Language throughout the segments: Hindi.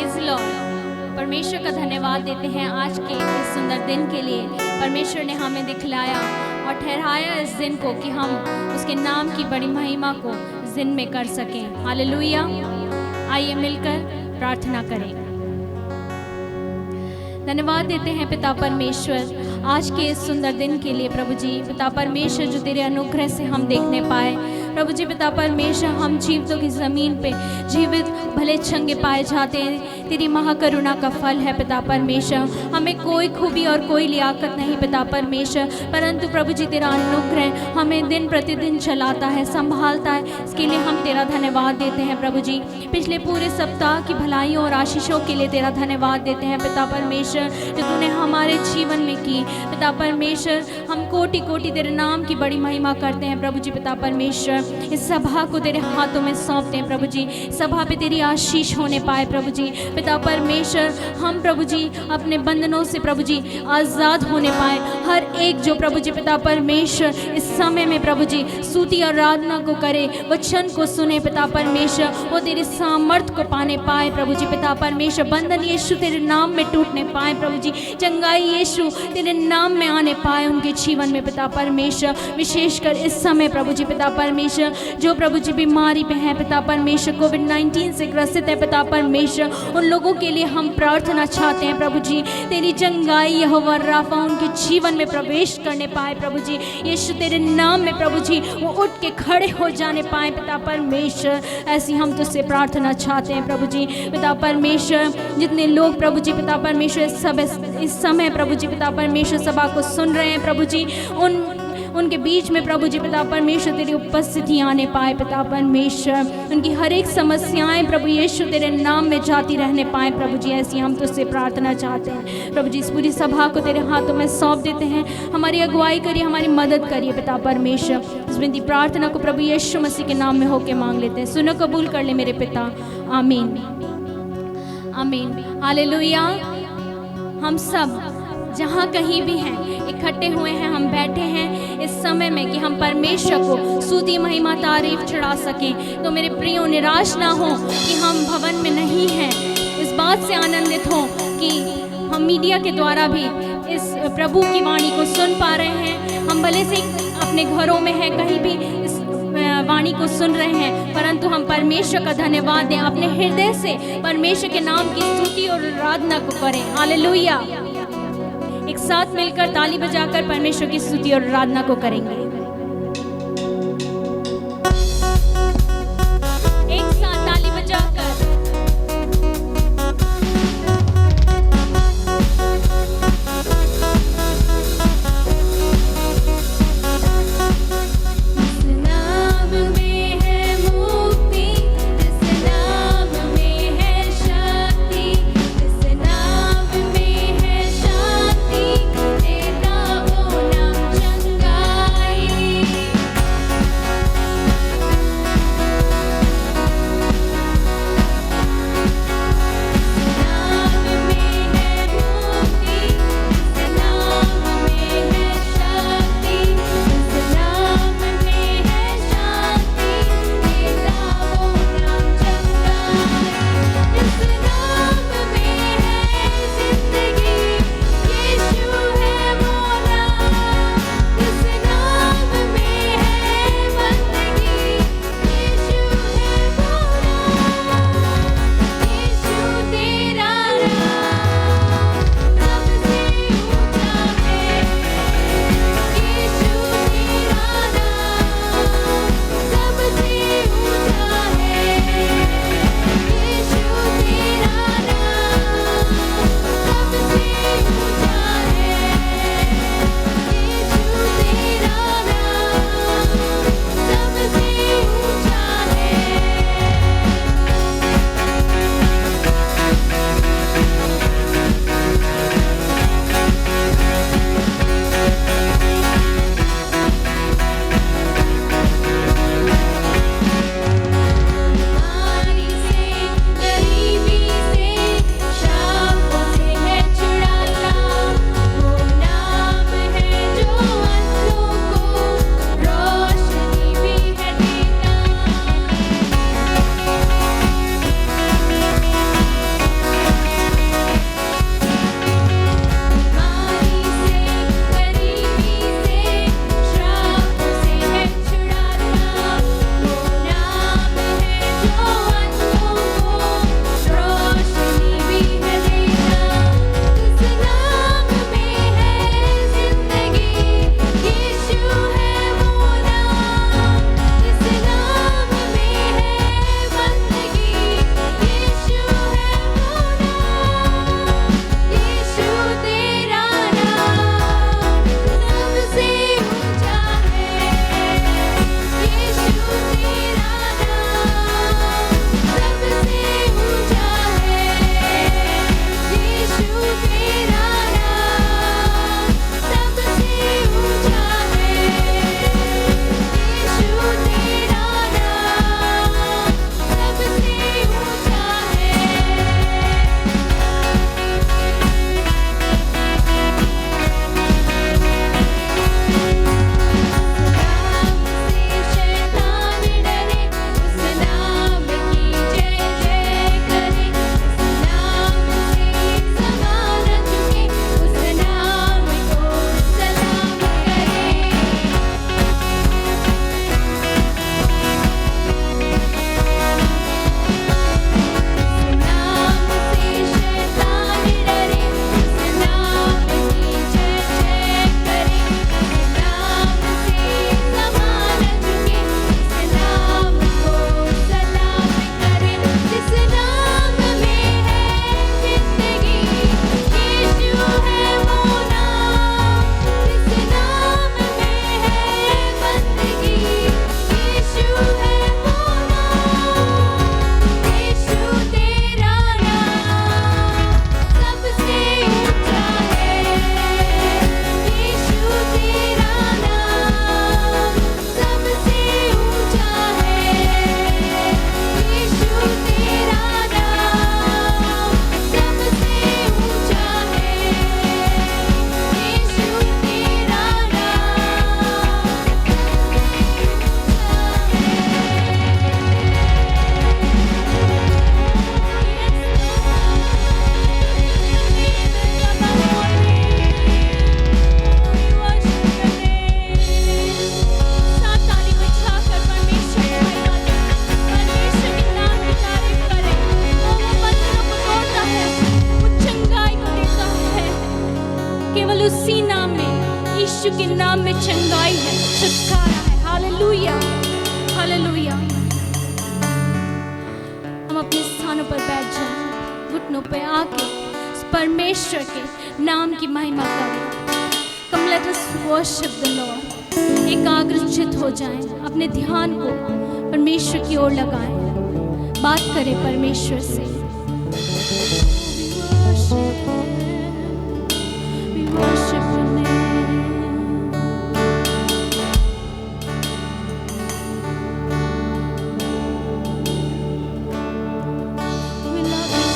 Praise Lord. परमेश्वर का धन्यवाद देते हैं आज के इस सुंदर दिन के लिए। परमेश्वर ने हमें दिखलाया और ठहराया इस दिन को कि हम उसके नाम की बड़ी महिमा को इस दिन में कर सकें। हालेलुया। आइए मिलकर प्रार्थना करें। धन्यवाद देते हैं पिता परमेश्वर आज के इस सुंदर दिन के लिए। प्रभु जी पिता परमेश्वर, जो तेरे अनुग्रह से हम देखने पाए। प्रभु जी पिता परमेश्वर, हम जीवितों की ज़मीन पे जीवित भले चंगे पाए जाते हैं, तेरी महाकरुणा का फल है पिता परमेश्वर। हमें कोई खूबी और कोई लियाकत नहीं पिता परमेश्वर, परंतु प्रभु जी तेरा अनुग्रह हमें दिन प्रतिदिन चलाता है, संभालता है। इसके लिए हम तेरा धन्यवाद देते हैं प्रभु जी। पिछले पूरे सप्ताह की भलाइयों और आशीषों के लिए तेरा धन्यवाद देते हैं पिता परमेश्वर, जो तूने हमारे जीवन में की। पिता परमेश्वर, हम कोटि कोटि तेरे नाम की बड़ी महिमा करते हैं प्रभु जी पिता परमेश्वर। इस सभा को तेरे हाथों में सौंपते हैं प्रभु जी। सभा पे तेरी आशीष होने पाए प्रभु जी पिता परमेश्वर। हम प्रभु जी अपने बंधनों से प्रभु जी आज़ाद होने पाए। हर एक जो प्रभु जी पिता परमेश्वर इस समय में प्रभु जी स्तुति और आराधना को करे, वचन को सुने पिता परमेश्वर, वो तेरे सामर्थ को पाने पाए प्रभु जी पिता परमेश्वर। बंधन यीशु तेरे नाम में टूटने पाए प्रभु जी। चंगाई यीशु तेरे नाम में आने पाए उनके जीवन में पिता परमेश्वर। विशेषकर इस समय प्रभु जी पिता परमेश्वर, जो प्रभु जी बीमारी पे है पिता परमेश्वर, कोविड-19 से ग्रसित है पिता परमेश्वर, उन लोगों के लिए हम प्रार्थना चाहते हैं प्रभु जी। तेरी चंगाई यहोवा राफा उनके जीवन में प्रवेश करने पाए प्रभु जी। यीशु तेरे नाम में प्रभु जी वो उठ के खड़े हो जाने पाए पिता परमेश्वर। ऐसी हम तुझसे प्रार्थना चाहते हैं प्रभु जी पिता परमेश्वर। जितने लोग प्रभु जी पिता परमेश्वर इस समय प्रभु जी पिता परमेश्वर सभा को सुन रहे हैं प्रभु जी, उनके बीच में प्रभु जी पिता परमेश्वर तेरी उपस्थिति आने पाए पिता परमेश्वर। उनकी हर एक समस्याएं प्रभु यीशु तेरे नाम में जाती रहने पाए प्रभु जी। ऐसी हम तुझसे प्रार्थना चाहते हैं प्रभु जी। इस पूरी सभा को तेरे हाथों में सौंप देते हैं। हमारी अगुवाई करिए, हमारी मदद करिए पिता परमेश्वर। इस विनती प्रार्थना को प्रभु यीशु मसीह के नाम में होके मांग लेते हैं। सुनो, कबूल कर ले मेरे पिता। आमीन आमीन। हालेलुया। हम सब जहाँ कहीं भी हैं, इकट्ठे हुए हैं, हम बैठे हैं इस समय में कि हम परमेश्वर को स्तुति महिमा तारीफ चढ़ा सकें। तो मेरे प्रियो, निराश ना हो कि हम भवन में नहीं हैं। इस बात से आनंदित हो कि हम मीडिया के द्वारा भी इस प्रभु की वाणी को सुन पा रहे हैं। हम भले से अपने घरों में हैं, कहीं भी इस वाणी को सुन रहे हैं, परंतु हम परमेश्वर का धन्यवाद दें। अपने हृदय से परमेश्वर के नाम की स्तुति और आराधना को करें। हालेलुया। एक साथ मिलकर ताली बजाकर परमेश्वर की स्तुति और आराधना को करेंगे। एक साथ ताली बजाकर चंगाई उसी नाम में, यीशु के नाम में चंगाई है, छुटकारा है। Hallelujah, hallelujah. हम अपने स्थानों पर बैठ जाएं, घुटनों पे आके परमेश्वर के नाम की महिमा करें। Come let us worship the Lord। एकाग्रचित हो जाएं, अपने ध्यान को परमेश्वर की ओर लगाएं, बात करें परमेश्वर से। We worship your name। We love you।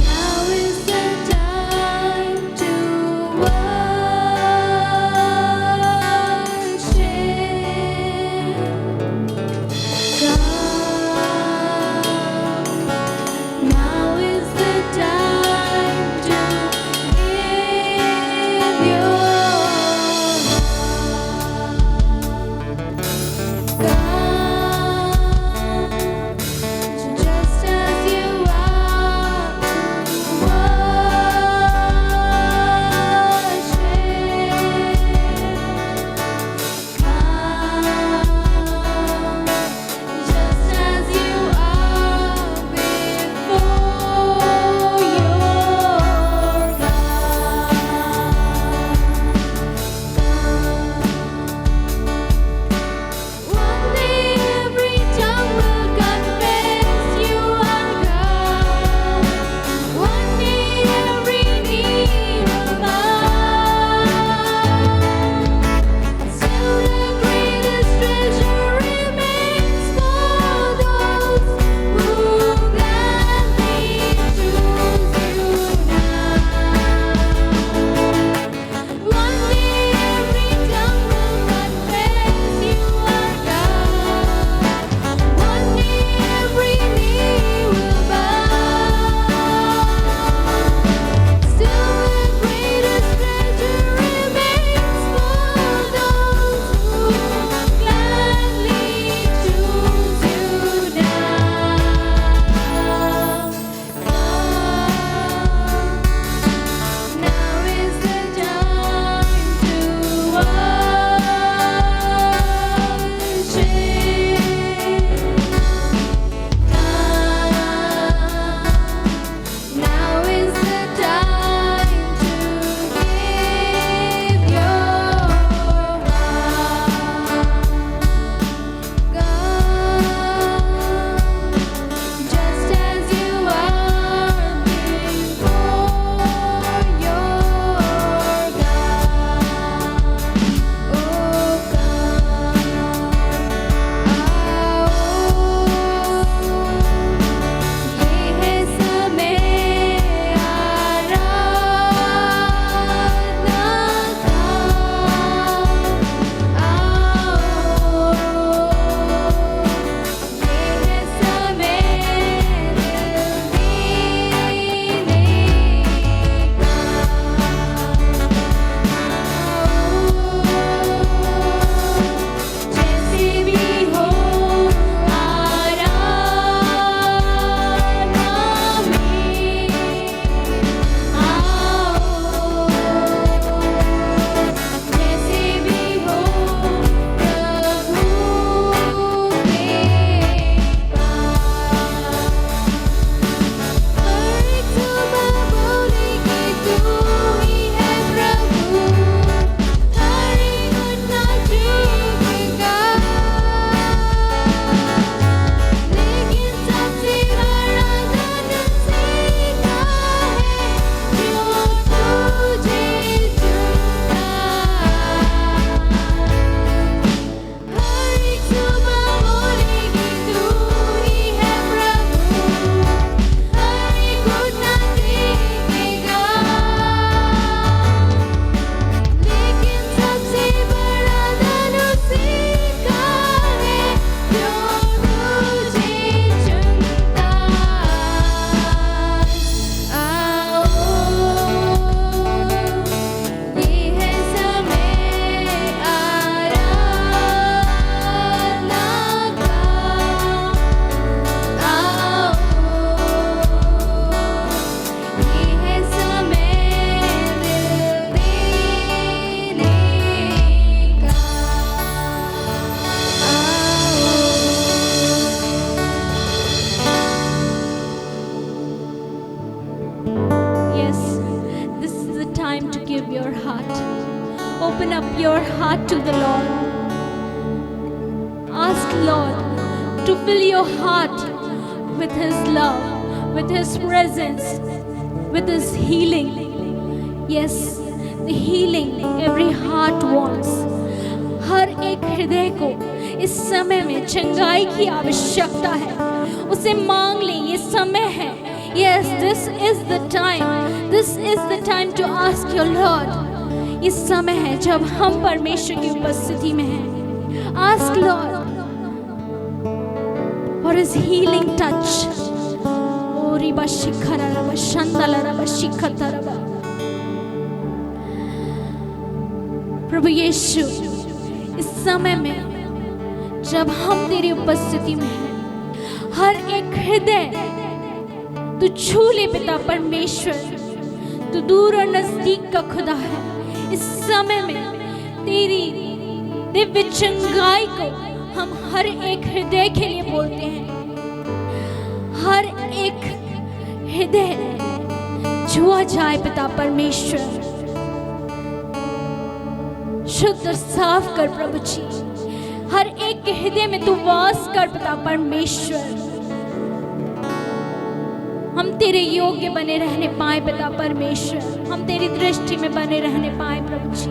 Now is the time to worship God। your heart to the Lord. Ask Lord to fill your heart with His love, with His presence, with His healing. Yes, the healing every heart wants. हर एक हृदय को इस समय में चंगाई की आवश्यकता है. उसे मांग ले, ये समय है. Yes, this is the time. This is the time to ask your Lord. इस समय है जब हम परमेश्वर की उपस्थिति में हैं. Ask Lord for His healing touch. Oh, riba shikhara raba shandala raba shikhata raba. प्रभु यीशु, इस समय में जब हम तेरी उपस्थिति में हैं, हर एक हृदय तू छू ले पिता परमेश्वर. तू दूर और नजदीक का खुदा है. इस समय में तेरी दिव्य चंगाई को हम हर एक हृदय के लिए बोलते हैं. हर एक हृदय छुआ जाए पिता परमेश्वर. शुद्ध और साफ कर प्रभु जी. हर एक के हृदय में तू वास कर पिता परमेश्वर. हम तेरे योग्य बने रहने पाए पिता परमेश्वर. हम तेरी दृष्टि में बने रहने पाए प्रभु जी.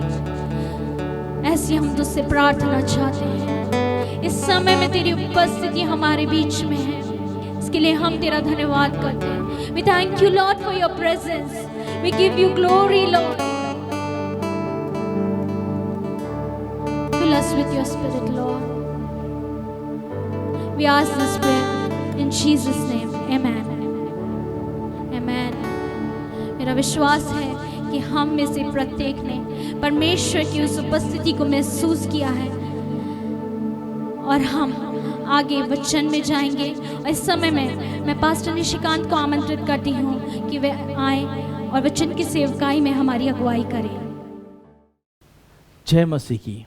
ऐसी हम तुझसे प्रार्थना चाहते हैं. इस समय में तेरी उपस्थिति हमारे बीच में है, इसके लिए हम तेरा धन्यवाद करते हैं. We thank you Lord for your presence. We give you glory Lord. Fill us with your spirit Lord. We ask this prayer in Jesus name. Amen. Amen. मेरा विश्वास है कि हम में से प्रत्येक ने परमेश्वर की उस उपस्थिति को महसूस किया है और हम आगे वचन में जाएंगे. और इस समय में मैं पास्टर निशिकांत को आमंत्रित करती हूँ कि वे आए और वचन की सेवकाई में हमारी अगुवाई करें. जय मसीह की.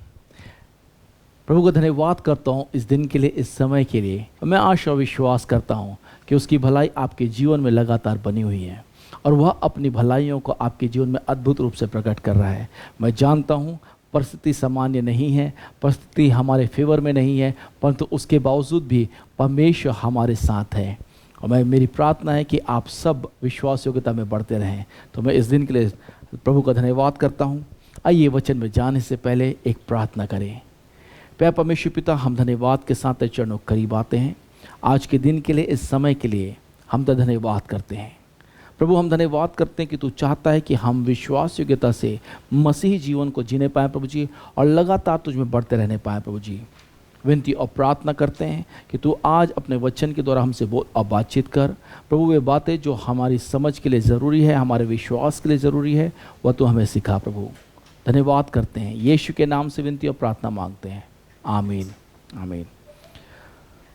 प्रभु को धन्यवाद करता हूँ इस दिन के लिए, इस समय के लिए. मैं आशा और विश्वास करता हूँ कि उसकी भलाई आपके जीवन में लगातार बनी हुई है और वह अपनी भलाइयों को आपके जीवन में अद्भुत रूप से प्रकट कर रहा है. मैं जानता हूँ परिस्थिति सामान्य नहीं है, परिस्थिति हमारे फेवर में नहीं है, परंतु उसके बावजूद भी परमेश्वर हमारे साथ है. और मेरी प्रार्थना है कि आप सब विश्वास योग्यता में बढ़ते रहें. तो मैं इस दिन के लिए प्रभु का धन्यवाद करता हूँ. आइए वचन में जाने से पहले एक प्रार्थना करें. प्यारे परमेश्वर पिता, हम धन्यवाद के साथ तेरे चरणों के करीब आते हैं. आज के दिन के लिए, इस समय के लिए हम तो धन्यवाद करते हैं. प्रभु, हम धन्यवाद करते हैं कि तू चाहता है कि हम विश्वास योग्यता से मसीही जीवन को जीने पाएँ प्रभु जी, और लगातार तुझ में बढ़ते रहने पाएँ प्रभु जी. विनती और प्रार्थना करते हैं कि तू आज अपने वचन के द्वारा हमसे बोल और बातचीत कर प्रभु. वे बातें जो हमारी समझ के लिए ज़रूरी है, हमारे विश्वास के लिए ज़रूरी है, वह तू हमें सिखा प्रभु. धन्यवाद करते हैं, यीशु के नाम से विनती और प्रार्थना मांगते हैं. आमीन आमीन.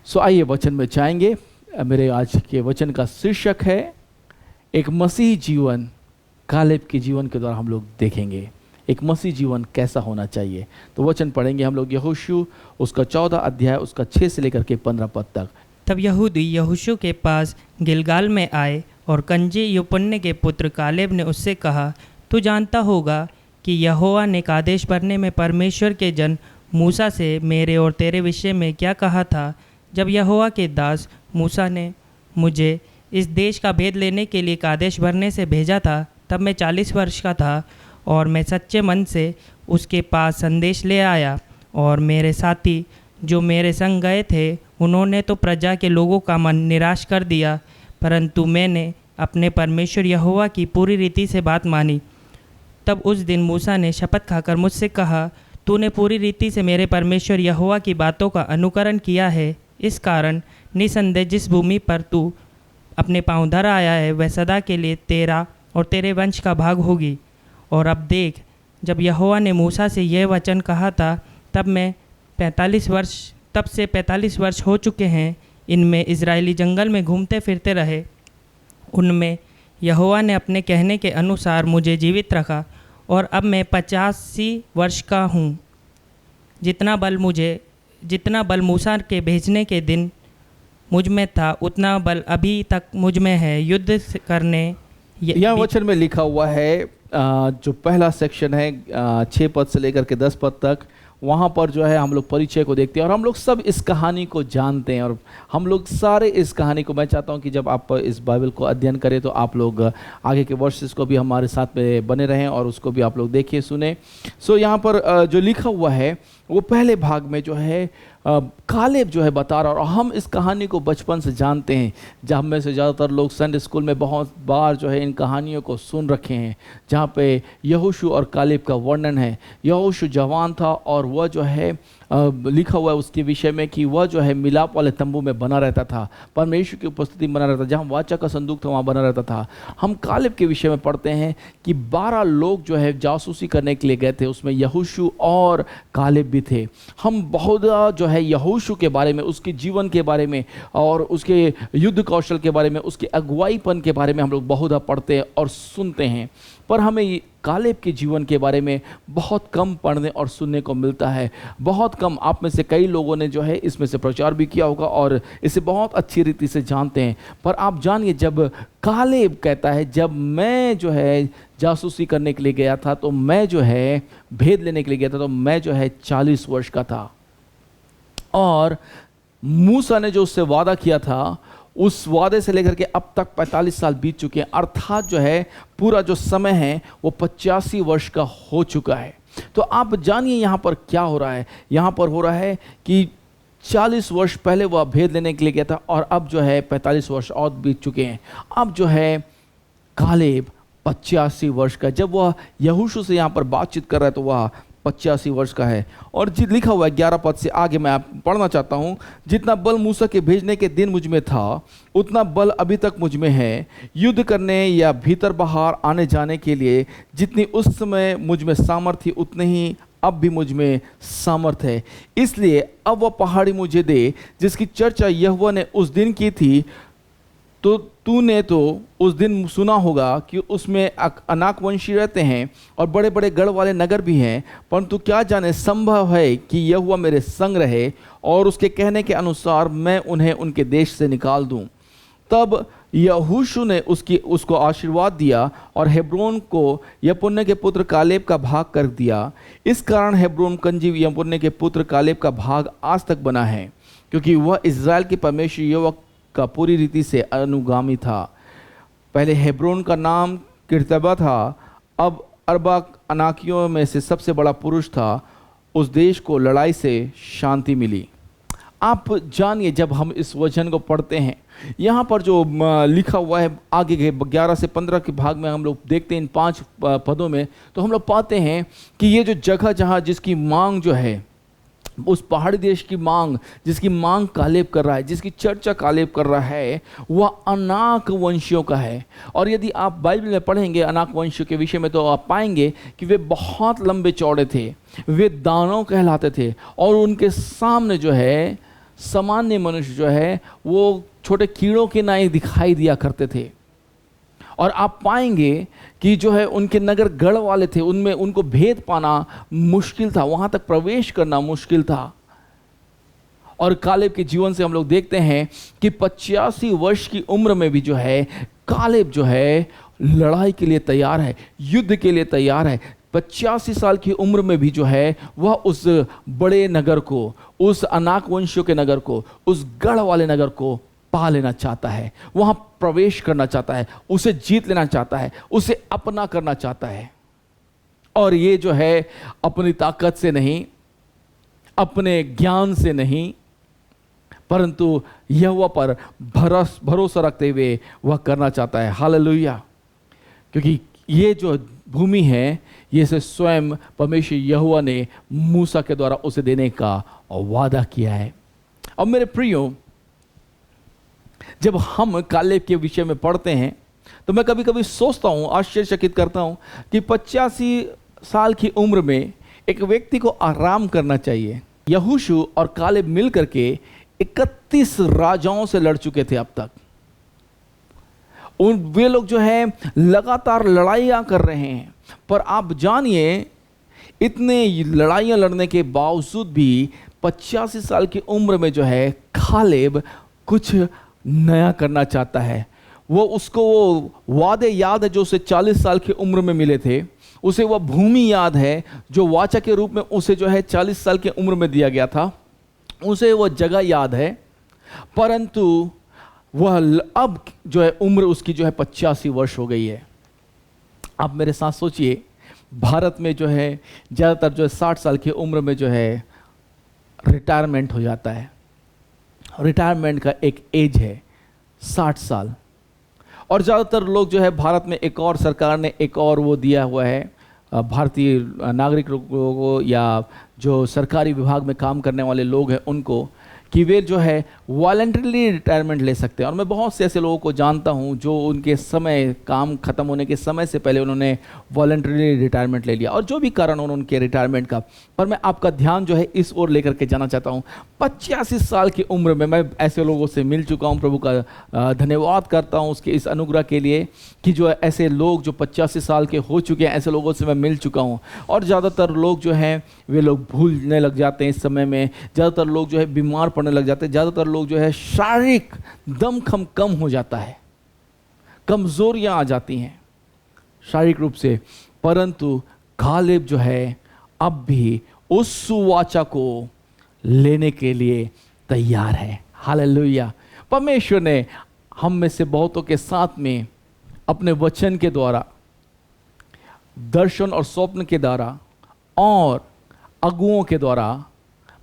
सो आइए वचन में जाएंगे. मेरे आज के वचन का शीर्षक है एक मसीही जीवन. कालेब के जीवन के द्वारा हम लोग देखेंगे एक मसीही जीवन कैसा होना चाहिए. तो वचन पढ़ेंगे हम लोग यहोशू उसका 14 अध्याय उसका 6 से लेकर के 15 पद तक. तब यहूदी यहोशू के पास गिलगाल में आए और कनजी युपन्ने के पुत्र कालेब ने उससे कहा, तू जानता होगा कि यहोवा ने कादेश बरने में परमेश्वर के जन मूसा से मेरे और तेरे विषय में क्या कहा था. जब यहोवा के दास मूसा ने मुझे इस देश का भेद लेने के लिए कादेश बरने से भेजा था, तब मैं 40 वर्ष का था और मैं सच्चे मन से उसके पास संदेश ले आया. और मेरे साथी जो मेरे संग गए थे, उन्होंने तो प्रजा के लोगों का मन निराश कर दिया, परंतु मैंने अपने परमेश्वर यहोवा की पूरी रीति से बात मानी. तब उस दिन मूसा ने शपथ खाकर मुझसे कहा, तूने पूरी रीति से मेरे परमेश्वर यहोवा की बातों का अनुकरण किया है. इस कारण निसंदेह जिस भूमि पर तू अपने पाँव धर आया है, वह सदा के लिए तेरा और तेरे वंश का भाग होगी. और अब देख, जब यहोवा ने मूसा से यह वचन कहा था, तब से 45 वर्ष हो चुके हैं. इनमें इजरायली जंगल में घूमते फिरते रहे. उनमें यहोवा ने अपने कहने के अनुसार मुझे जीवित रखा और अब मैं 85 वर्ष का हूँ. जितना बल मूसा के भेजने के दिन मुझ में था, उतना बल अभी तक मुझ में है. युद्ध करने यह वचन में लिखा हुआ है जो पहला सेक्शन है 6 पद से लेकर के 10 पद तक, वहाँ पर जो है हम लोग परिचय को देखते हैं और हम लोग सब इस कहानी को जानते हैं और हम लोग सारे इस कहानी को, मैं चाहता हूँ कि जब आप इस बाइबल को अध्ययन करें तो आप लोग आगे के वर्सेस को भी हमारे साथ में बने रहें और उसको भी आप लोग देखिए, सुने। सो यहाँ पर जो लिखा हुआ है वो पहले भाग में जो है कालेब जो है बता रहा, और हम इस कहानी को बचपन से जानते हैं। जहाँ में से ज़्यादातर लोग संडे स्कूल में बहुत बार जो है इन कहानियों को सुन रखे हैं, जहाँ पे यहोशू और कालेब का वर्णन है। यहोशू जवान था और वह जो है लिखा हुआ है उसके विषय में कि वह जो है मिलाप वाले तंबू में बना रहता था, परमेश्वर की उपस्थिति में बना रहता था, जहाँ वाचा का संदूक था वहाँ बना रहता था। हम कालेब के विषय में पढ़ते हैं कि 12 लोग जो है जासूसी करने के लिए गए थे, उसमें यहोशू और कालेब भी थे। हम बहुत जो है यहोशू के बारे में, उसके जीवन के बारे में और उसके युद्ध कौशल के बारे में, उसके अगुवाईपन के बारे में हम लोग बहुत पढ़ते हैं और सुनते हैं, पर हमें कालेब के जीवन के बारे में बहुत कम पढ़ने और सुनने को मिलता है। बहुत कम, आप में से कई लोगों ने जो है इसमें से प्रचार भी किया होगा और इसे बहुत अच्छी रीति से जानते हैं। पर आप जानिए, जब कालेब कहता है जब मैं जो है जासूसी करने के लिए गया था, तो मैं जो है भेद लेने के लिए गया था, तो मैं जो है 40 वर्ष का था, और मूसा ने जो उससे वादा किया था उस वादे से लेकर के अब तक 45 साल बीत चुके हैं, अर्थात जो है पूरा जो समय है वो 85 वर्ष का हो चुका है। तो आप जानिए यहाँ पर क्या हो रहा है। यहाँ पर हो रहा है कि 40 वर्ष पहले वह भेद लेने के लिए गया था और अब जो है 45 वर्ष और बीत चुके हैं। अब जो है कालेब 85 वर्ष का, जब वह यहोशू से यहाँ पर बातचीत कर रहा है तो वह 85 वर्ष का है। और लिखा हुआ है 11 पद से आगे, मैं आप पढ़ना चाहता हूँ। जितना बल मूसा के भेजने के दिन मुझ में था, उतना बल अभी तक मुझ में है। युद्ध करने या भीतर बाहर आने जाने के लिए जितनी उस समय मुझ में सामर्थ थी, उतनी ही अब भी मुझ में सामर्थ है। इसलिए अब वह पहाड़ी मुझे दे जिसकी चर्चा यहोवा ने उस दिन की थी। तो तूने तो उस दिन सुना होगा कि उसमें अनाकवंशी रहते हैं और बड़े बड़े गढ़ वाले नगर भी हैं, परंतु क्या जाने संभव है कि यहोवा मेरे संग रहे और उसके कहने के अनुसार मैं उन्हें उनके देश से निकाल दूं। तब यहोशू ने उसको आशीर्वाद दिया और हेब्रोन को यपुन्ने के पुत्र कालेब का भाग कर दिया। इस कारण हेब्रोन कंजी यपुन्ने के पुत्र कालेब का भाग आज तक बना है, क्योंकि वह इज़राइल के परमेश्वर यहोवा का पूरी रीति से अनुगामी था। पहले हेब्रोन का नाम किरतबा था, अब अरबा अनाकियों में से सबसे बड़ा पुरुष था। उस देश को लड़ाई से शांति मिली। आप जानिए, जब हम इस वचन को पढ़ते हैं, यहाँ पर जो लिखा हुआ है आगे के 11 से 15 के भाग में हम लोग देखते हैं इन 5 पदों में, तो हम लोग पाते हैं कि ये जो जगह जहाँ जिसकी मांग जो है, उस पहाड़ी देश की मांग, जिसकी मांग कालेब कर रहा है, जिसकी चर्चा कालेब कर रहा है, वह अनाक वंशियों का है। और यदि आप बाइबल में पढ़ेंगे अनाक वंशियों के विषय में, तो आप पाएंगे कि वे बहुत लंबे चौड़े थे, वे दानव कहलाते थे, और उनके सामने जो है सामान्य मनुष्य जो है वो छोटे कीड़ों के नाई दिखाई दिया करते थे। और आप पाएंगे कि जो है उनके नगर गढ़ वाले थे, उनमें उनको भेद पाना मुश्किल था, वहाँ तक प्रवेश करना मुश्किल था। और कालेब के जीवन से हम लोग देखते हैं कि 85 वर्ष की उम्र में भी जो है कालेब जो है लड़ाई के लिए तैयार है, युद्ध के लिए तैयार है। 85 साल की उम्र में भी जो है वह उस बड़े नगर को, उस अनाक वंशियों के नगर को, उस गढ़ वाले नगर को पा लेना चाहता है, वहां प्रवेश करना चाहता है, उसे जीत लेना चाहता है, उसे अपना करना चाहता है। और ये जो है अपनी ताकत से नहीं, अपने ज्ञान से नहीं, परंतु यहोवा पर भरोसा रखते हुए वह करना चाहता है। हालेलुया। क्योंकि ये जो भूमि है, ये से स्वयं परमेश्वर यहोवा ने मूसा के द्वारा उसे देने का वादा किया है। अब मेरे प्रियो, जब हम कालेब के विषय में पढ़ते हैं तो मैं कभी कभी सोचता हूँ, आश्चर्यचकित करता हूँ कि 85 साल की उम्र में एक व्यक्ति को आराम करना चाहिए। यहोशू और कालेब मिल करके 31 राजाओं से लड़ चुके थे अब तक। वे लोग जो है लगातार लड़ाइयाँ कर रहे हैं, पर आप जानिए इतने लड़ाइयाँ लड़ने के बावजूद भी 85 साल की उम्र में जो है कालेब कुछ नया करना चाहता है। वो उसको वो वादे याद है जो उसे 40 साल की उम्र में मिले थे, उसे वह भूमि याद है जो वाचा के रूप में उसे जो है 40 साल की उम्र में दिया गया था, उसे वह जगह याद है, परंतु वह अब जो है उम्र उसकी जो है 85 वर्ष हो गई है। आप मेरे साथ सोचिए, भारत में जो है ज़्यादातर जो है 60 साल की उम्र में जो है रिटायरमेंट हो जाता है। रिटायरमेंट का एक एज है 60 साल। और ज़्यादातर लोग जो है भारत में एक और सरकार ने एक और वो दिया हुआ है भारतीय नागरिकों को या जो सरकारी विभाग में काम करने वाले लोग हैं उनको, कि वे जो है वॉलंटरीली रिटायरमेंट ले सकते हैं। और मैं बहुत से ऐसे लोगों को जानता हूं जो उनके समय काम ख़त्म होने के समय से पहले उन्होंने वॉलंटरीली रिटायरमेंट ले लिया, और जो भी कारण उन्होंने उनके रिटायरमेंट का। पर मैं आपका ध्यान जो है इस ओर लेकर के जाना चाहता हूं। 85 साल की उम्र में मैं ऐसे लोगों से मिल चुका हूं। प्रभु का धन्यवाद करता हूं उसके इस अनुग्रह के लिए कि जो ऐसे लोग जो 85 साल के हो चुके हैं, ऐसे लोगों से मैं मिल चुका हूं। और ज़्यादातर लोग जो हैं वे लोग भूलने लग जाते हैं इस समय में, ज़्यादातर लोग जो है बीमार पड़ने लग जाते हैं, ज़्यादातर लोग जो है शारीरिक दमखम कम हो जाता है, कमजोरियां आ जाती हैं शारीरिक रूप से। परंतु कालेब जो है अब भी उस सुवाचा को लेने के लिए तैयार है। हालेलुया। परमेश्वर ने हम में से बहुतों के साथ में अपने वचन के द्वारा, दर्शन और स्वप्न के द्वारा और अगुओं के द्वारा,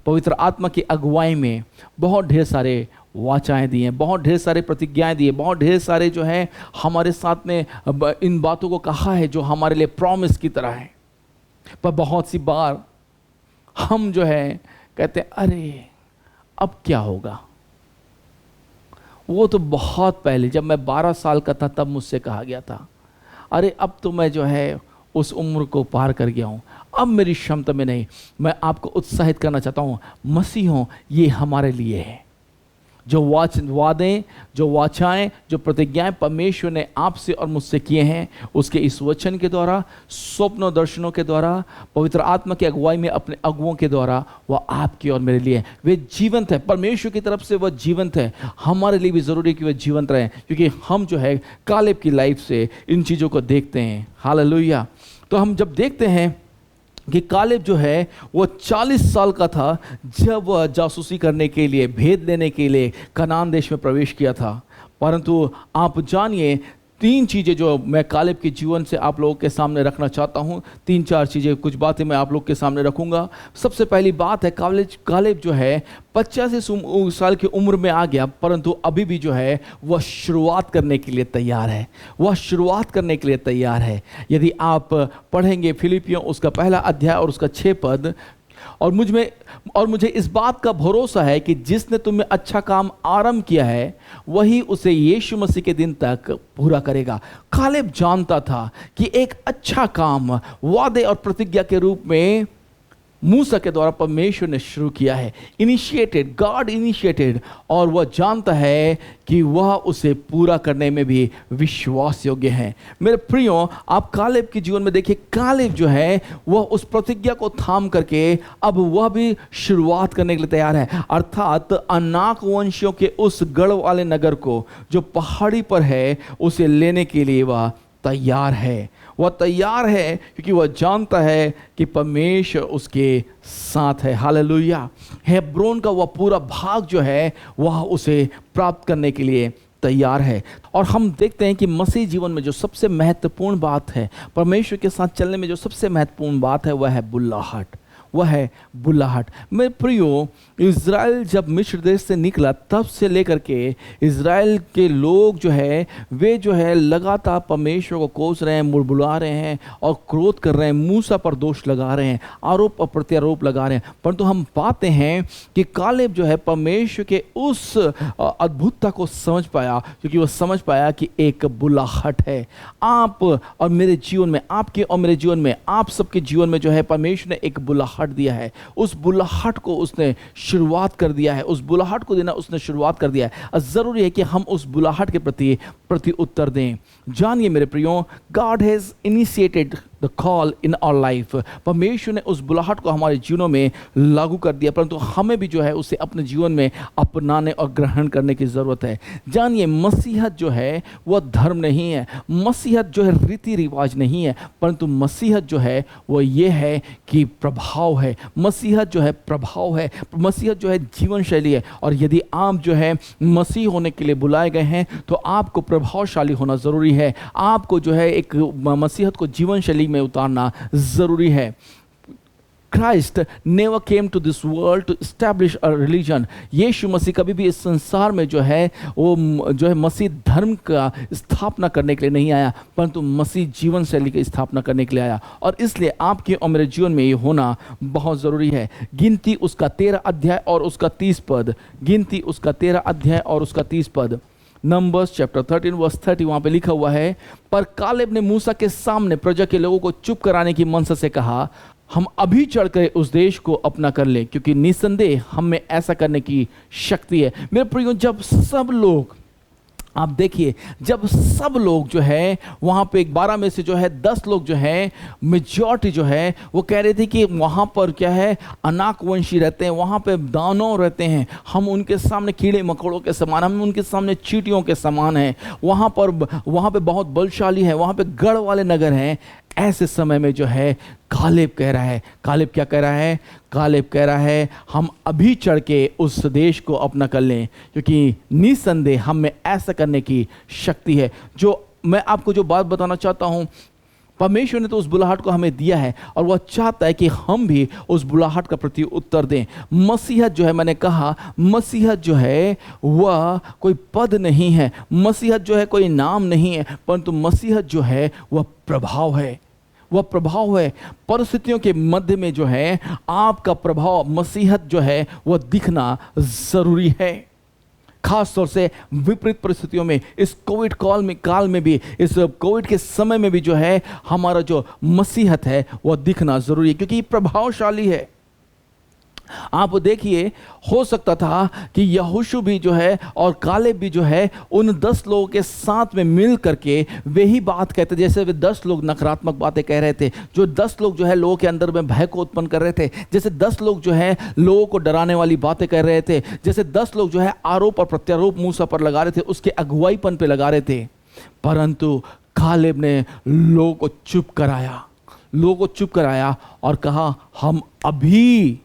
पवित्र आत्मा की अगुवाई में बहुत ढेर सारे वाचाएं दिए, बहुत ढेर सारे प्रतिज्ञाएं दिए, बहुत ढेर सारे जो है हमारे साथ में इन बातों को कहा है जो हमारे लिए प्रॉमिस की तरह है। पर बहुत सी बार हम जो है कहते हैं अरे अब क्या होगा। वो तो बहुत पहले जब मैं 12 साल का था तब मुझसे कहा गया था, अरे अब तो मैं जो है उस उम्र को पार कर गया हूँ, अब मेरी क्षमता में नहीं। मैं आपको उत्साहित करना चाहता हूँ, मसीहों ये हमारे लिए है। जो वादे, जो वाचाएं, जो प्रतिज्ञाएं परमेश्वर ने आपसे और मुझसे किए हैं, उसके इस वचन के द्वारा, स्वप्नों दर्शनों के द्वारा, पवित्र आत्मा की अगुवाई में अपने अगुओं के द्वारा, वह आपके और मेरे लिए वे जीवंत है। परमेश्वर की तरफ से वह जीवंत है। हमारे लिए भी ज़रूरी है कि वह जीवंत रहे, क्योंकि हम जो है कालेब की लाइफ से इन चीज़ों को देखते हैं। हालेलुया। तो हम जब देखते हैं कि कालेब जो है वो 40 साल का था जब वह जासूसी करने के लिए, भेद लेने के लिए कनान देश में प्रवेश किया था। परंतु आप जानिए 3 चीज़ें जो मैं कालेब के जीवन से आप लोगों के सामने रखना चाहता हूँ। 3-4 चीज़ें, कुछ बातें मैं आप लोग के सामने रखूँगा। सबसे पहली बात है कालेब जो है 85 साल की उम्र में आ गया, परंतु अभी भी जो है वह शुरुआत करने के लिए तैयार है। वह शुरुआत करने के लिए तैयार है। यदि आप पढ़ेंगे फिलिपियों उसका 1 अध्याय और उसका 6 पद, और मुझे इस बात का भरोसा है कि जिसने तुम्हें अच्छा काम आरंभ किया है वही उसे यीशु मसीह के दिन तक पूरा करेगा। कालेब जानता था कि एक अच्छा काम वादे और प्रतिज्ञा के रूप में मूसा के द्वारा परमेश्वर ने शुरू किया है, इनिशिएटेड, गॉड इनिशिएटेड, और वह जानता है कि वह उसे पूरा करने में भी विश्वास योग्य है। मेरे प्रियो, आप कालेब के जीवन में देखिए, कालेब जो है वह उस प्रतिज्ञा को थाम करके अब वह भी शुरुआत करने के लिए तैयार है। अर्थात अनाक वंशियों के उस गढ़ वाले नगर को जो पहाड़ी पर है उसे लेने के लिए वह तैयार है। वह तैयार है क्योंकि वह जानता है कि परमेश्वर उसके साथ है। हालेलुया। हेब्रोन का वह पूरा भाग जो है वह उसे प्राप्त करने के लिए तैयार है। और हम देखते हैं कि मसीह जीवन में जो सबसे महत्वपूर्ण बात है, परमेश्वर के साथ चलने में जो सबसे महत्वपूर्ण बात है, वह है बुल्लाहट। वह है बुल्लाहट। मेरे प्रियो, इज़राइल जब मिस्र देश से निकला तब से लेकर के इज़राइल के लोग जो है वे जो है लगातार परमेश्वर को कोस रहे हैं, मुड़बुड़ा रहे हैं और क्रोध कर रहे हैं, मूसा पर दोष लगा रहे हैं, आरोप और प्रत्यारोप लगा रहे हैं। परंतु हम पाते हैं कि कालेब जो है परमेश्वर के उस अद्भुतता को समझ पाया, क्योंकि वह समझ पाया कि एक बुल्लाहट है। आप और मेरे जीवन में, आपके और मेरे जीवन में, आप सबके जीवन में जो है परमेश्वर ने एक बुल्लाहट दिया है। उस बुल्लाहट को उसने शुरुआत कर दिया है, उस बुल्लाहट को देना उसने शुरुआत कर दिया है। जरूरी है कि हम उस बुल्लाहट के प्रति उत्तर दें। जानिए मेरे प्रियो, God has initiated the call in our life. परमेश्वर ने उस बुलाहट को हमारे जीवनों में लागू कर दिया, परंतु हमें भी जो है उसे अपने जीवन में अपनाने और ग्रहण करने की ज़रूरत है। जानिए, मसीहत जो है वह धर्म नहीं है, मसीहत जो है रीति रिवाज नहीं है, परंतु मसीहत जो है वह ये है कि प्रभाव है। मसीहत जो है प्रभाव है, मसीहत जो है जीवन शैली है। और यदि आप जो है मसीह होने के लिए बुलाए गए हैं तो आपको प्रभावशाली होना ज़रूरी है, आपको जो है एक मसीहत को जीवन शैली में उतारना ज़रूरी है। Christ never came to this world to establish a religion। यीशु मसीह कभी भी इस संसार में जो है वो जो है मसीह धर्म का स्थापना करने के लिए नहीं आया, परंतु मसीह जीवन शैली की स्थापना करने के लिए आया। और इसलिए आपके और मेरे जीवन में ये होना बहुत ज़रूरी है। गिनती उसका 13 अध्याय और उसका 30 पद, गिनती उसका 13 अध्याय और उसका 30 पद, नंबर्स चैप्टर 13 वर्स 30, वहाँ पे लिखा हुआ है, पर कालेब ने मूसा के सामने प्रजा के लोगों को चुप कराने की मनसा से कहा, हम अभी चढ़कर उस देश को अपना कर लें, क्योंकि निसंदेह हम में ऐसा करने की शक्ति है। मेरे प्रियो, जब सब लोग, आप देखिए, जब सब लोग जो है वहाँ पे 12 में से जो है 10 लोग जो है मेजॉरिटी जो है वो कह रहे थे कि वहाँ पर क्या है अनाकवंशी रहते हैं, वहाँ पे दानव रहते हैं, हम उनके सामने कीड़े मकोड़ों के समान, हम उनके सामने चींटियों के समान हैं, वहाँ पे बहुत बलशाली है, वहाँ पे गढ़ वाले नगर हैं। ऐसे समय में जो है कालेब कह रहा है, कालेब क्या कह रहा है? कालेब कह रहा है हम अभी चढ़ के उस देश को अपना कर लें, क्योंकि निसंदेह हम में ऐसा करने की शक्ति है। जो मैं आपको जो बात बताना चाहता हूँ, परमेश्वर ने तो उस बुलाहट को हमें दिया है और वह चाहता है कि हम भी उस बुलाहट का प्रति उत्तर दें। मसीहत जो है, मैंने कहा मसीहत जो है वह कोई पद नहीं है, मसीहत जो है कोई नाम नहीं है, परंतु मसीहत जो है वह प्रभाव है, वह प्रभाव है। परिस्थितियों के मध्य में जो है आपका प्रभाव, मसीहत जो है वह दिखना ज़रूरी है। खास तौर से विपरीत परिस्थितियों में, इस कोविड काल में भी, इस कोविड के समय में भी जो है हमारा जो मसीहत है वह दिखना ज़रूरी है, क्योंकि प्रभावशाली है। आप देखिए, हो सकता था कि यहोशू भी जो है और कालेब भी जो है उन 10 लोगों के साथ में मिल करके वही बात कहते, जैसे वे 10 लोग नकारात्मक बातें कह रहे थे, जो 10 लोग जो है लोगों के अंदर में भय को उत्पन्न कर रहे थे, जैसे 10 लोग जो है लोगों को डराने वाली बातें कर रहे थे, जैसे 10 लोग जो है आरोप और प्रत्यारोप मूसा पर लगा रहे थे, उसके अगुवाईपन पे लगा रहे थे, परंतु कालेब ने लोगों को चुप कराया और कहा हम अभी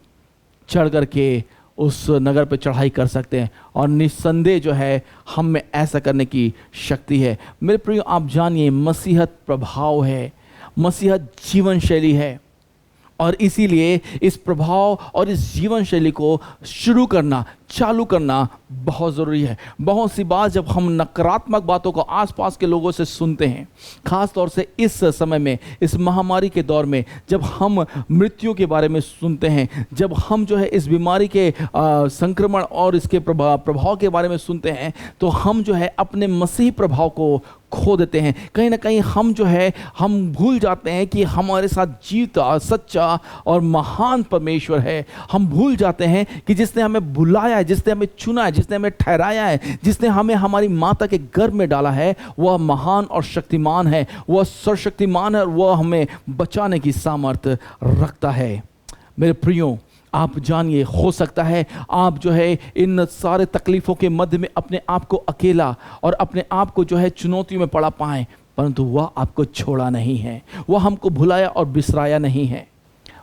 चढ़ करके उस नगर पे चढ़ाई कर सकते हैं और निस्संदेह जो है हम में ऐसा करने की शक्ति है। मेरे प्रियो, आप जानिए मसीहत प्रभाव है, मसीहत जीवन शैली है, और इसीलिए इस प्रभाव और इस जीवन शैली को चालू करना बहुत ज़रूरी है। बहुत सी बार जब हम नकारात्मक बातों को आसपास के लोगों से सुनते हैं, ख़ास तौर से इस समय में, इस महामारी के दौर में, जब हम मृत्यु के बारे में सुनते हैं, जब हम जो है इस बीमारी के संक्रमण और इसके प्रभाव के बारे में सुनते हैं, तो हम जो है अपने मसीही प्रभाव को खो देते हैं। कहीं ना कहीं हम जो है हम भूल जाते हैं कि हमारे साथ जीता, सच्चा और महान परमेश्वर है। हम भूल जाते हैं कि जिसने हमें बुलाया है, जिसने हमें चुना है, जिसने हमें ठहराया है, जिसने हमें हमारी माता के गर्भ में डाला है, वह महान और शक्तिमान है, वह सर्वशक्तिमान है और वह हमें बचाने की सामर्थ्य रखता है। मेरे प्रियो, आप जानिए, हो सकता है आप जो है इन सारे तकलीफ़ों के मध्य में अपने आप को अकेला और अपने आप को जो है चुनौतियों में पड़ा पाएं, परंतु वह आपको छोड़ा नहीं है, वह हमको भुलाया और बिसराया नहीं है।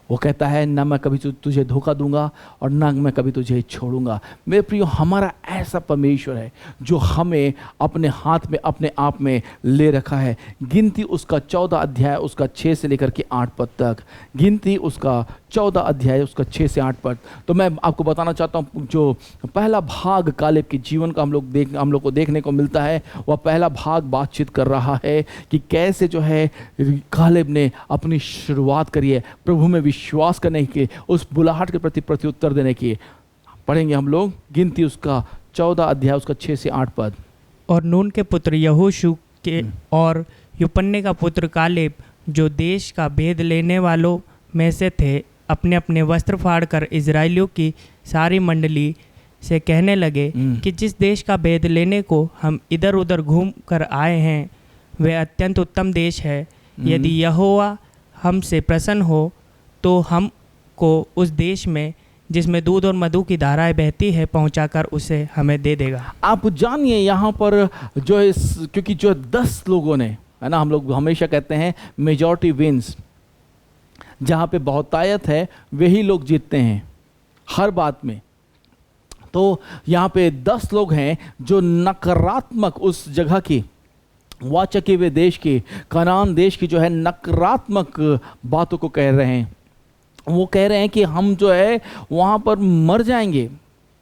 वो कहता है ना मैं कभी तुझे धोखा दूंगा और ना मैं कभी तुझे छोड़ूंगा। मेरे प्रियो, हमारा ऐसा परमेश्वर है जो हमें अपने हाथ में, अपने आप में ले रखा है। गिनती उसका 14 अध्याय उसका 6 से लेकर के 8 पद तक, गिनती उसका 14 अध्याय उसका 6 से 8 पद। तो मैं आपको बताना चाहता हूँ, जो पहला भाग कालेब के जीवन का हम लोग को देखने को मिलता है, वह पहला भाग बातचीत कर रहा है कि कैसे जो है कालेब ने अपनी शुरुआत करी है प्रभु में विश्वास करने की, उस बुलाहट के प्रति प्रत्युत्तर देने की। पढ़ेंगे हम लोग गिनती उसका 14 अध्याय उसका 6 से 8 पद। और नून के पुत्र यहोशू के और युपन्ने का पुत्र कालेब, जो देश का भेद लेने वालों में से थे, अपने अपने वस्त्र फाड़कर इजराइलियों की सारी मंडली से कहने लगे कि जिस देश का भेद लेने को हम इधर उधर घूम कर आए हैं वह अत्यंत उत्तम देश है। यदि यहोवा हमसे प्रसन्न हो तो हमको उस देश में जिसमें दूध और मधु की धाराएं बहती है पहुंचाकर उसे हमें दे देगा। आप जानिए यहाँ पर जो है क्योंकि जो 10 लोगों ने, है ना, हम लोग हमेशा कहते हैं मेजॉरिटी विंस, जहाँ पे बहुतायत है वही लोग जीतते हैं हर बात में। तो यहाँ पे 10 लोग हैं जो नकारात्मक उस जगह की, वाचके हुए देश की, कनान देश की जो है नकारात्मक बातों को कह रहे हैं। वो कह रहे हैं कि हम जो है वहाँ पर मर जाएंगे,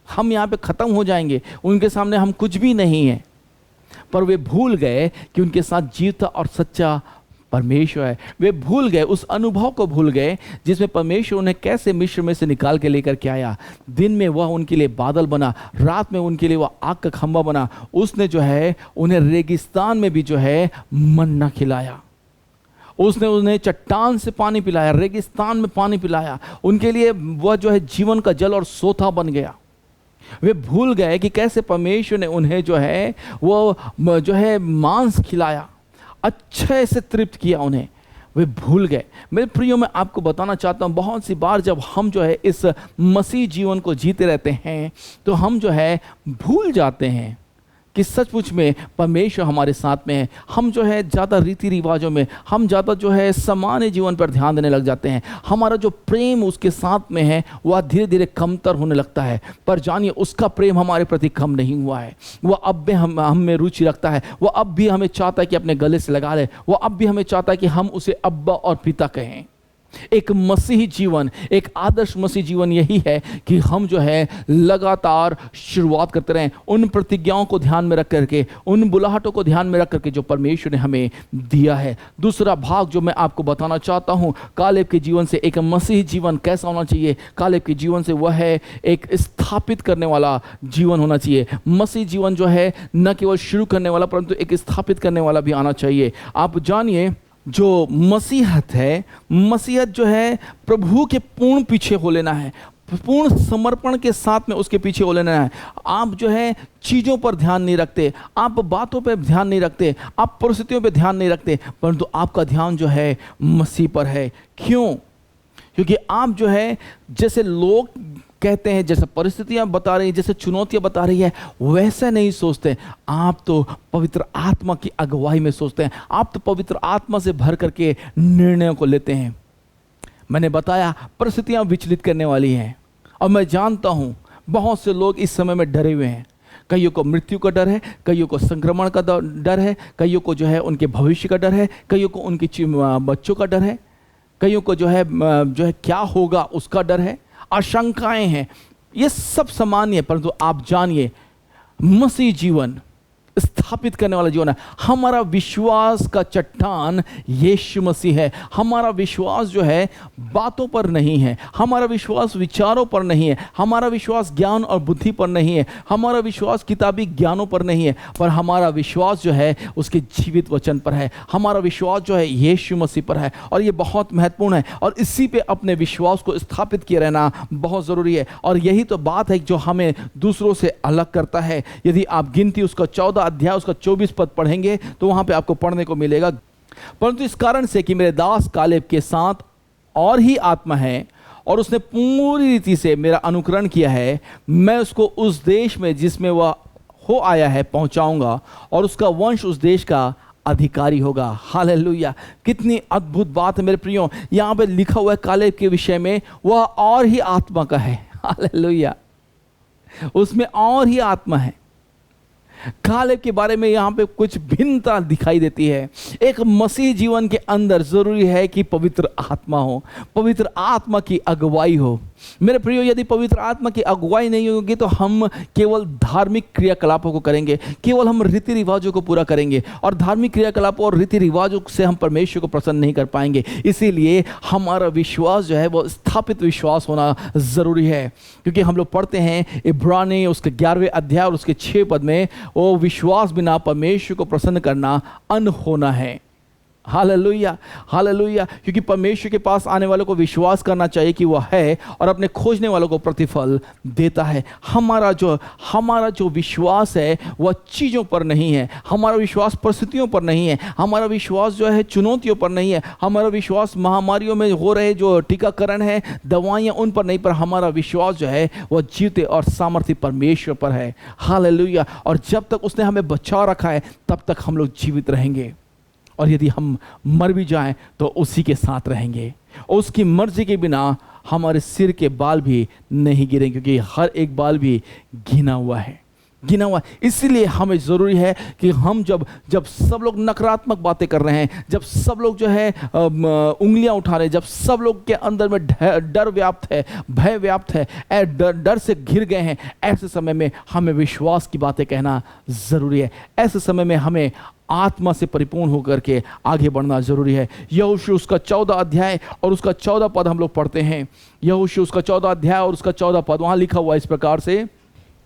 हम यहाँ पे ख़त्म हो जाएंगे, उनके सामने हम कुछ भी नहीं हैं। पर वे भूल गए कि उनके साथ जीवता और सच्चा परमेश्वर है। वे भूल गए, उस अनुभव को भूल गए जिसमें परमेश्वर उन्हें कैसे मिस्र में से निकाल के लेकर के आया। दिन में वह उनके लिए बादल बना, रात में उनके लिए वह आग का खंभा बना। उसने जो है उन्हें रेगिस्तान में भी जो है मन्ना खिलाया, उसने उन्हें चट्टान से पानी पिलाया, रेगिस्तान में पानी पिलाया। उनके लिए वह जो है जीवन का जल और सोता बन गया। वे भूल गए कि कैसे परमेश्वर ने उन्हें जो है वो जो है मांस खिलाया, अच्छे से तृप्त किया उन्हें। वे भूल गए। मेरे प्रियो, मैं आपको बताना चाहता हूँ, बहुत सी बार जब हम जो है इस मसीह जीवन को जीते रहते हैं तो हम जो है भूल जाते हैं कि सचमुच में परमेश्वर हमारे साथ में है। हम जो है ज़्यादा रीति रिवाजों में, हम ज़्यादा जो है सामान्य जीवन पर ध्यान देने लग जाते हैं। हमारा जो प्रेम उसके साथ में है वह धीरे धीरे कमतर होने लगता है। पर जानिए, उसका प्रेम हमारे प्रति कम नहीं हुआ है। वह अब भी हम में रुचि रखता है। वह अब भी हमें चाहता है कि अपने गले से लगा ले। वह अब भी हमें चाहता है कि हम उसे अब्बा और पिता कहें। एक मसीही जीवन, एक आदर्श मसीही जीवन यही है कि हम जो है लगातार शुरुआत करते रहें, उन प्रतिज्ञाओं को ध्यान में रख करके, उन बुलाहटों को ध्यान में रख करके जो परमेश्वर ने हमें दिया है। दूसरा भाग जो मैं आपको बताना चाहता हूं, कालेब के जीवन से एक मसीही जीवन कैसा होना चाहिए। कालेब के जीवन से वह है एक स्थापित करने वाला जीवन होना चाहिए। मसीही जीवन जो है न केवल शुरू करने वाला परंतु एक स्थापित करने वाला भी आना चाहिए। आप जानिए, जो मसीहत है, मसीहत जो है प्रभु के पूर्ण पीछे हो लेना है, पूर्ण समर्पण के साथ में उसके पीछे हो लेना है। आप जो है चीज़ों पर ध्यान नहीं रखते, आप बातों पर ध्यान नहीं रखते, आप परिस्थितियों पर ध्यान नहीं रखते, परंतु आपका ध्यान जो है मसीह पर है। क्यों? क्योंकि आप जो है जैसे लोग कहते हैं, जैसे परिस्थितियां बता रही हैं, जैसे चुनौतियां बता रही है, वैसे नहीं सोचते। आप तो पवित्र आत्मा की अगुवाई में सोचते हैं। आप तो पवित्र आत्मा से भर करके निर्णयों को लेते हैं। मैंने बताया परिस्थितियां विचलित करने वाली हैं, और मैं जानता हूं बहुत से लोग इस समय में डरे हुए हैं। कईयों को मृत्यु का डर है, कईयों को संक्रमण का डर है, कईयों को जो है उनके भविष्य का डर है, कईयों को उनके बच्चों का डर है, कईयों को जो है क्या होगा उसका डर है, आशंकाएं हैं। ये सब सामान्य है, परंतु आप जानिए मसीह जीवन स्थापित करने वाला जीवन है। हमारा विश्वास का चट्टान यीशु मसीह है। हमारा विश्वास जो है बातों पर नहीं है, हमारा विश्वास विचारों पर नहीं है, हमारा विश्वास ज्ञान और बुद्धि पर नहीं है, हमारा विश्वास किताबी ज्ञानों पर नहीं है, पर हमारा विश्वास जो है उसके जीवित वचन पर है। हमारा विश्वास जो है यीशु मसीह पर है, और ये बहुत महत्वपूर्ण है। और इसी पे अपने विश्वास को स्थापित किए रहना बहुत ज़रूरी है। और यही तो बात है जो हमें दूसरों से अलग करता है। यदि आप गिनती उसका 14 अध्याय उसका 24 पद पढ़ेंगे तो वहां पे आपको पढ़ने को मिलेगा, परंतु इस कारण से कि मेरे दास कालेब के साथ और ही आत्मा है और उसने पूरी रीति से मेरा अनुकरण किया है, मैं उसको उस देश में जिसमें वह हो आया है पहुंचाऊंगा, और उसका वंश उस देश का अधिकारी होगा। हालेलुया! कितनी अद्भुत बात है मेरे प्रियो। यहां पे लिखा हुआ है कालेब के विषय में, वह और ही आत्मा का है। हालेलुया! उसमें और ही आत्मा है। कालेब के बारे में यहाँ पे कुछ भिन्नता दिखाई देती है। एक मसीह जीवन के अंदर जरूरी है कि पवित्र आत्मा हो, पवित्र आत्मा की अगुवाई हो। मेरे प्रियो, यदि पवित्र आत्मा की अगुवाई नहीं होगी तो हम केवल धार्मिक क्रियाकलापों को करेंगे, केवल हम रीति रिवाजों को पूरा करेंगे, और धार्मिक क्रियाकलापों और रीति रिवाजों से हम परमेश्वर को प्रसन्न नहीं कर पाएंगे। इसीलिए हमारा विश्वास जो है वो स्थापित विश्वास होना ज़रूरी है। क्योंकि हम लोग पढ़ते हैं इब्रानी उसके 11वें अध्याय और उसके 6 पद में, वो विश्वास बिना परमेश्वर को प्रसन्न करना अनहोना है। Hallelujah, hallelujah. क्योंकि परमेश्वर के पास आने वालों को विश्वास करना चाहिए कि वह है और अपने खोजने वालों को प्रतिफल देता है। हमारा जो विश्वास है वह चीज़ों पर नहीं है, हमारा विश्वास परिस्थितियों पर नहीं है, हमारा विश्वास जो है चुनौतियों पर नहीं है, हमारा विश्वास महामारियों में हो रहे जो टीकाकरण है, दवाइयाँ, उन पर नहीं, पर हमारा विश्वास जो है वह जीवते और सामर्थ्य परमेश्वर पर है। हालेलुया। और जब तक उसने हमें बचा रखा है तब तक हम लोग जीवित रहेंगे, और यदि हम मर भी जाएं तो उसी के साथ रहेंगे। उसकी मर्जी के बिना हमारे सिर के बाल भी नहीं गिरेंगे, क्योंकि हर एक बाल भी गिना हुआ है। इसीलिए हमें ज़रूरी है कि हम जब सब लोग नकारात्मक बातें कर रहे हैं, जब सब लोग जो है उंगलियां उठा रहे हैं, जब सब लोग के अंदर में डर व्याप्त है, भय व्याप्त है, डर से घिर गए हैं, ऐसे समय में हमें विश्वास की बातें कहना ज़रूरी है। ऐसे समय में हमें आत्मा से परिपूर्ण होकर के आगे बढ़ना जरूरी है। यहोशू उसका 14 अध्याय और उसका 14 पद हम लोग पढ़ते हैं। यहोशू उसका 14 अध्याय और उसका 14 पद, वहां लिखा हुआ इस प्रकार से,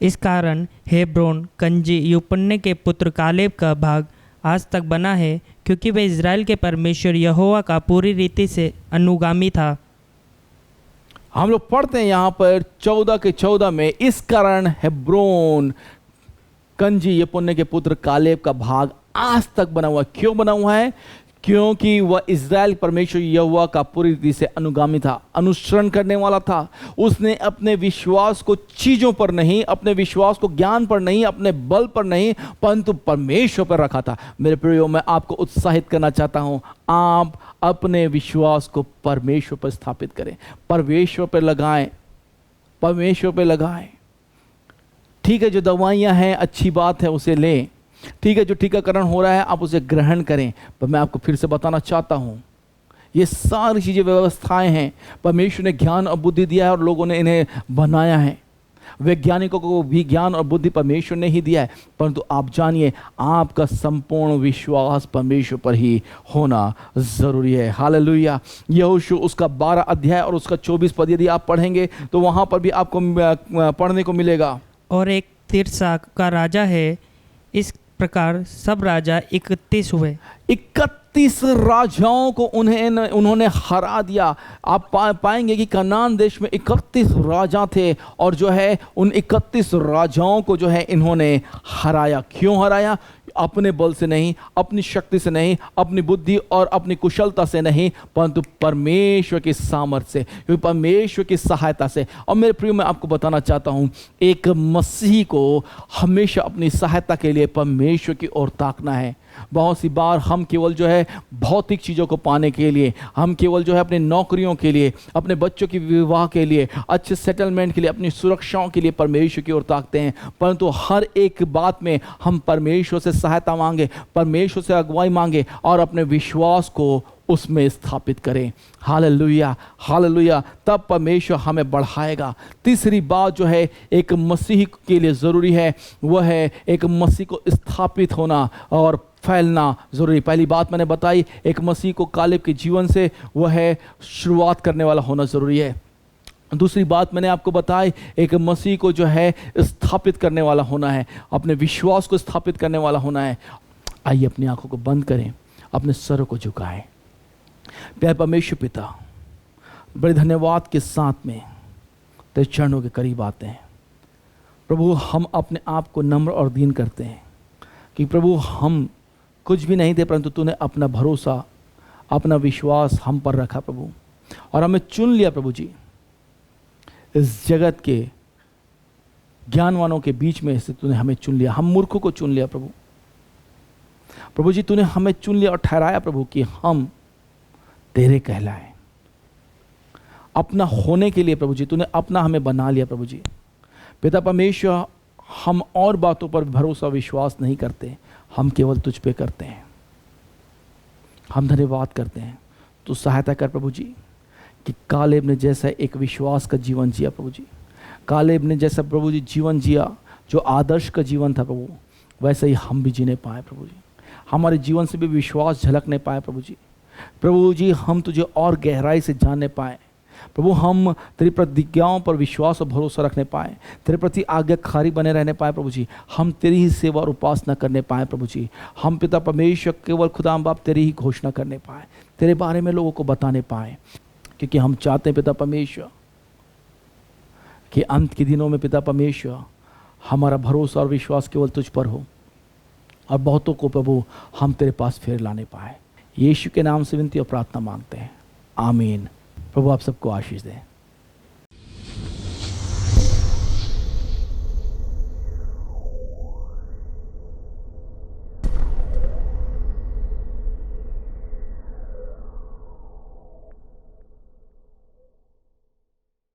इस कारण हेब्रोन कनजी यूपन्ने के पुत्र कालेब का भाग आज तक बना है, क्योंकि वह इज़राइल के परमेश्वर यहोवा का पूरी रीति से अनुगामी था। हम लोग पढ़ते हैं यहाँ पर 14 के 14 में, इस कारण हेब्रोन कनजी यूपन्ने के पुत्र कालेब का भाग आज तक बना हुआ। क्यों बना हुआ है? क्योंकि वह इज़राइल परमेश्वर यहोवा का पूरी रीति से अनुगामी था, अनुसरण करने वाला था। उसने अपने विश्वास को चीज़ों पर नहीं, अपने विश्वास को ज्ञान पर नहीं, अपने बल पर नहीं, परंतु परमेश्वर पर रखा था। मेरे प्रियो, मैं आपको उत्साहित करना चाहता हूं, आप अपने विश्वास को परमेश्वर पर स्थापित करें, परमेश्वर पर लगाएं, परमेश्वर पर लगाएं। ठीक है, जो दवाइयाँ हैं अच्छी बात है, उसे लें। ठीक है, जो टीकाकरण हो रहा है आप उसे ग्रहण करें, पर मैं आपको फिर से बताना चाहता हूं, ये सारी चीज़ें व्यवस्थाएं हैं। परमेश्वर ने ज्ञान और बुद्धि दिया है और लोगों ने इन्हें बनाया है। वैज्ञानिकों को भी ज्ञान और बुद्धि परमेश्वर ने ही दिया है, परंतु आप जानिए, आपका संपूर्ण विश्वास परमेश्वर पर ही होना ज़रूरी है। हालेलुया। यहोशू उसका 12 अध्याय और उसका 24 पद यदि आप पढ़ेंगे तो वहाँ पर भी आपको पढ़ने को मिलेगा। और एक तिर्सा का राजा है, इस प्रकार सब राजा 31 हुए। 31 राजाओं को उन्होंने हरा दिया। आप पाएंगे कि कनान देश में 31 राजा थे, और जो है उन 31 राजाओं को जो है इन्होंने हराया। क्यों हराया? अपने बल से नहीं, अपनी शक्ति से नहीं, अपनी बुद्धि और अपनी कुशलता से नहीं, परंतु परमेश्वर की सामर्थ्य से, क्योंकि परमेश्वर की सहायता से। और मेरे प्रिय, मैं आपको बताना चाहता हूं, एक मसीही को हमेशा अपनी सहायता के लिए परमेश्वर की ओर ताकना है। बहुत सी बार हम केवल जो है भौतिक चीज़ों को पाने के लिए, हम केवल जो है अपनी नौकरियों के लिए, अपने बच्चों की विवाह के लिए, अच्छे सेटलमेंट के लिए, अपनी सुरक्षाओं के लिए परमेश्वर की ओर ताकते हैं, परंतु हर एक बात में हम परमेश्वर से सहायता मांगे, परमेश्वर से अगुवाई मांगे और अपने विश्वास को उसमें स्थापित करें। Hallelujah, hallelujah. तब परमेश्वर हमें बढ़ाएगा। तीसरी बात जो है एक मसीही के लिए ज़रूरी है, वह है एक मसीह को स्थापित होना और फैलना ज़रूरी। पहली बात मैंने बताई, एक मसीह को कालेब के जीवन से वह है शुरुआत करने वाला होना ज़रूरी है। दूसरी बात मैंने आपको बताई, एक मसीह को जो है स्थापित करने वाला होना है, अपने विश्वास को स्थापित करने वाला होना है। आइए अपनी आंखों को बंद करें, अपने सरों को झुकाएं। प्यारे परमेश्वर पिता, बड़े धन्यवाद के साथ में तेरे चरणों के करीब आते हैं। प्रभु, हम अपने आप को नम्र और दीन करते हैं कि प्रभु हम कुछ भी नहीं थे, परंतु तूने अपना भरोसा, अपना विश्वास हम पर रखा प्रभु, और हमें चुन लिया प्रभु जी। इस जगत के ज्ञानवानों के बीच में से तूने हमें चुन लिया, हम मूर्खों को चुन लिया प्रभु। प्रभु जी, तूने हमें चुन लिया और ठहराया प्रभु कि हम तेरे कहलाए। अपना होने के लिए प्रभु जी तूने अपना हमें बना लिया प्रभु जी। पिता परमेश्वर, हम और बातों पर भरोसा विश्वास नहीं करते, हम केवल तुझ पे करते हैं। हम धन्यवाद करते हैं, तू सहायता कर प्रभु जी कि कालेब ने जैसा एक विश्वास का जीवन जिया प्रभु जी, कालेब ने जैसा प्रभु जी जीवन जिया जो आदर्श का जीवन था प्रभु, वैसे ही हम भी जीने पाए प्रभु जी। हमारे जीवन से भी विश्वास झलकने पाए प्रभु जी। प्रभु जी, हम तुझे और गहराई से जानने पाए। प्रभु हम तेरी प्रतिज्ञाओं पर विश्वास और भरोसा रखने पाएँ, तेरे प्रति आज्ञाकारी बने रहने पाएँ प्रभु जी। हम तेरी ही सेवा और उपासना करने पाएँ प्रभु जी। हम पिता परमेश्वर केवल खुदाम बाप तेरी ही घोषणा करने पाएँ, तेरे बारे में लोगों को बताने पाएँ, क्योंकि हम चाहते हैं पिता परमेश्वर कि अंत के दिनों में पिता परमेश्वर हमारा भरोसा और विश्वास केवल तुझ पर हो और बहुतों को प्रभु हम तेरे पास फिर लाने पाए। यीशु के नाम से विनती और प्रार्थना मांगते हैं, आमीन। प्रभु आप सबको आशीष दें।